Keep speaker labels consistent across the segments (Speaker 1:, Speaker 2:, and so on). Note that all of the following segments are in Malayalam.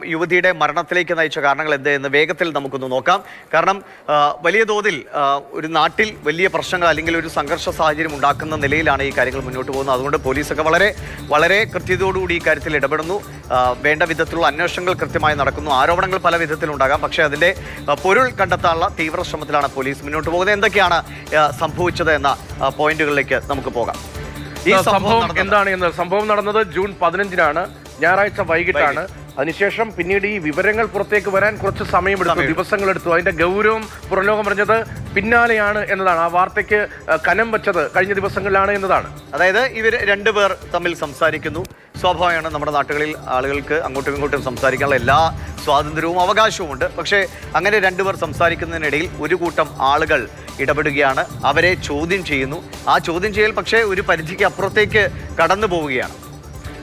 Speaker 1: യുവതിയുടെ മരണത്തിലേക്ക് നയിച്ച കാരണങ്ങൾ എന്ത് എന്ന് വേഗത്തിൽ നമുക്കൊന്ന് നോക്കാം. കാരണം വലിയ തോതിൽ ഒരു നാട്ടിൽ വലിയ പ്രശ്നങ്ങൾ അല്ലെങ്കിൽ ഒരു സംഘർഷ സാഹചര്യം ഉണ്ടാക്കുന്ന നിലയിലാണ് ഈ കാര്യങ്ങൾ മുന്നോട്ട് പോകുന്നത്. അതുകൊണ്ട് പോലീസൊക്കെ വളരെ കൃത്യതയോടുകൂടി ഈ കാര്യത്തിൽ ഇടപെടുന്നു. വേണ്ട വിധത്തിലുള്ള അന്വേഷണങ്ങൾ കൃത്യമായി നടക്കുന്നു. ആരോപണങ്ങൾ പല വിധത്തിലുണ്ടാകാം, പക്ഷേ അതിൻ്റെ പൊരുൾ കണ്ടെത്താനുള്ള തീവ്ര ശ്രമത്തിലാണ് പോലീസ് മുന്നോട്ട് പോകുന്നത്. എന്തൊക്കെയാണ് സംഭവിച്ചത് എന്ന പോയിന്റുകളിലേക്ക് നമുക്ക് പോകാം.
Speaker 2: ഈ സംഭവം നടന്നത് ജൂൺ 15-നാണ്, ഞായറാഴ്ച വൈകിട്ടാണ്. അതിനുശേഷം പിന്നീട് ഈ വിവരങ്ങൾ പുറത്തേക്ക് വരാൻ കുറച്ച് സമയമെടുത്തു, ദിവസങ്ങളെടുത്തു. അതിന്റെ ഗൗരവം പുറലോകം പറഞ്ഞത് പിന്നാലെയാണ് എന്നതാണ്. ആ വാർത്തയ്ക്ക് കനം വെച്ചത് കഴിഞ്ഞ ദിവസങ്ങളിലാണ് എന്നതാണ്.
Speaker 1: അതായത് ഇവർ രണ്ടുപേർ തമ്മിൽ സംസാരിക്കുന്നു. സ്വാഭാവികമാണ്, നമ്മുടെ നാട്ടുകളിൽ ആളുകൾക്ക് അങ്ങോട്ടും ഇങ്ങോട്ടും സംസാരിക്കാനുള്ള എല്ലാ സ്വാതന്ത്ര്യവും അവകാശവും ഉണ്ട്. പക്ഷേ അങ്ങനെ രണ്ടുപേർ സംസാരിക്കുന്നതിനിടയിൽ ഒരു കൂട്ടം ആളുകൾ ഇടപെടുകയാണ്, അവരെ ചോദ്യം ചെയ്യുന്നു. ആ ചോദ്യം ചെയ്യൽ പക്ഷേ ഒരു പരിധിക്ക് അപ്പുറത്തേക്ക് കടന്നു പോവുകയാണ്.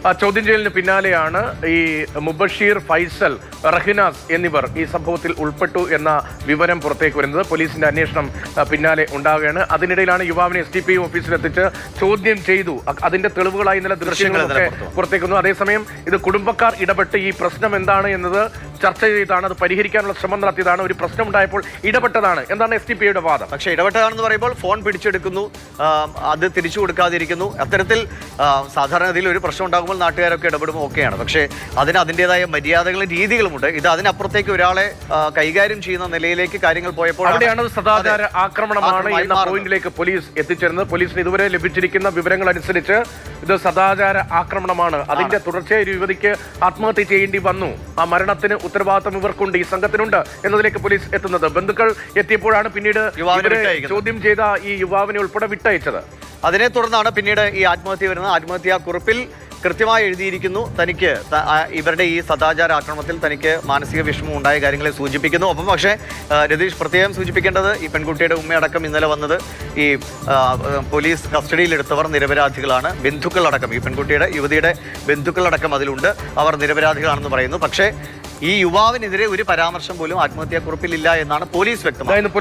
Speaker 2: ആ ചോദ്യം ചെയ്യലിന് പിന്നാലെയാണ് ഈ മുബഷീർ, ഫൈസൽ, റഹിനാസ് എന്നിവർ ഈ സംഭവത്തിൽ ഉൾപ്പെട്ടു എന്ന വിവരം പുറത്തേക്ക് വരുന്നത്. പോലീസിന്റെ അന്വേഷണം പിന്നാലെ ഉണ്ടാവുകയാണ്. അതിനിടയിലാണ് യുവാവിനെ SDPI ഓഫീസിലെത്തിച്ച് ചോദ്യം ചെയ്തു. അതിന്റെ തെളിവുകളായി ഇന്നലെ ദൃശ്യങ്ങളൊക്കെ പുറത്തേക്ക് വന്നു. അതേസമയം ഇത് കുടുംബക്കാർ ഇടപെട്ട് ഈ പ്രശ്നം എന്താണ് എന്നത് ചർച്ച ചെയ്താണ്, അത് പരിഹരിക്കാനുള്ള ശ്രമം നടത്തിയതാണ്. ഒരു പ്രശ്നമുണ്ടായപ്പോൾ ഇടപെട്ടതാണ് എന്താണ് SDPIയുടെ വാദം.
Speaker 1: പക്ഷേ ഇടപെട്ടതാണെന്ന് പറയുമ്പോൾ ഫോൺ പിടിച്ചെടുക്കുന്നു, അത് തിരിച്ചു കൊടുക്കാതിരിക്കുന്നു. അത്തരത്തിൽ സാധാരണഗതിയിൽ ഒരു പ്രശ്നം ഉണ്ടാകുമ്പോൾ നാട്ടുകാരൊക്കെ ഇടപെടുമ്പോൾ ഒക്കെയാണ്. പക്ഷേ അതിന് അതിൻ്റെതായ മര്യാദകളും രീതികളുമുണ്ട്. ഇത് അതിനപ്പുറത്തേക്ക് ഒരാളെ കൈകാര്യം ചെയ്യുന്ന നിലയിലേക്ക് കാര്യങ്ങൾ പോയപ്പോൾ
Speaker 2: അവിടെയാണ് സദാചാര ആക്രമണമാണ് എന്ന പോയിന്റിലേക്ക് പോലീസ് എത്തിച്ചേരുന്നത്. പോലീസിന് ഇതുവരെ ലഭിച്ചിരിക്കുന്ന വിവരങ്ങൾ അനുസരിച്ച് ഇത് സദാചാര ആക്രമണമാണ്. അതിന്റെ തുടർച്ചയായി ഒരു യുവതിക്ക് ആത്മഹത്യ ചെയ്യേണ്ടി വന്നു. ആ മരണത്തിന് ഉത്തരവാദിത്വം ഇവർക്കുണ്ട്, ഈ സംഘത്തിനുണ്ട് എന്നതിലേക്ക് പോലീസ് എത്തുന്നത്. ബന്ധുക്കൾ എത്തിയപ്പോഴാണ് പിന്നീട് ചോദ്യം ചെയ്ത ഈ യുവാവിനെ ഉൾപ്പെടെ വിട്ടയച്ചത്.
Speaker 1: അതിനെ തുടർന്നാണ് പിന്നീട് ഈ ആത്മഹത്യ വരുന്നത്. ആത്മഹത്യാ കുറിപ്പിൽ കൃത്യമായി എഴുതിയിരിക്കുന്നു, തനിക്ക് ഇവരുടെ ഈ സദാചാര ആക്രമണത്തിൽ തനിക്ക് മാനസിക വിഷമം ഉണ്ടായ കാര്യങ്ങളെ സൂചിപ്പിക്കുന്നു. ഒപ്പം പക്ഷേ രതീഷ് പ്രത്യേകം സൂചിപ്പിക്കേണ്ടത്, ഈ പെൺകുട്ടിയുടെ ഉമ്മയടക്കം ഇന്നലെ വന്നത് ഈ പോലീസ് കസ്റ്റഡിയിലെടുത്തവർ നിരപരാധികളാണ്. ബന്ധുക്കളടക്കം, ഈ യുവതിയുടെ ബന്ധുക്കളടക്കം അതിലുണ്ട്, അവർ നിരപരാധികളാണെന്ന് പറയുന്നു. പക്ഷേ ഈ യുവാവിനെതിരെ ഒരു പരാമർശം പോലും ആത്മഹത്യാക്കുറിപ്പിലില്ല എന്നാണ് പോലീസ് വ്യക്തമാക്കുന്നത്.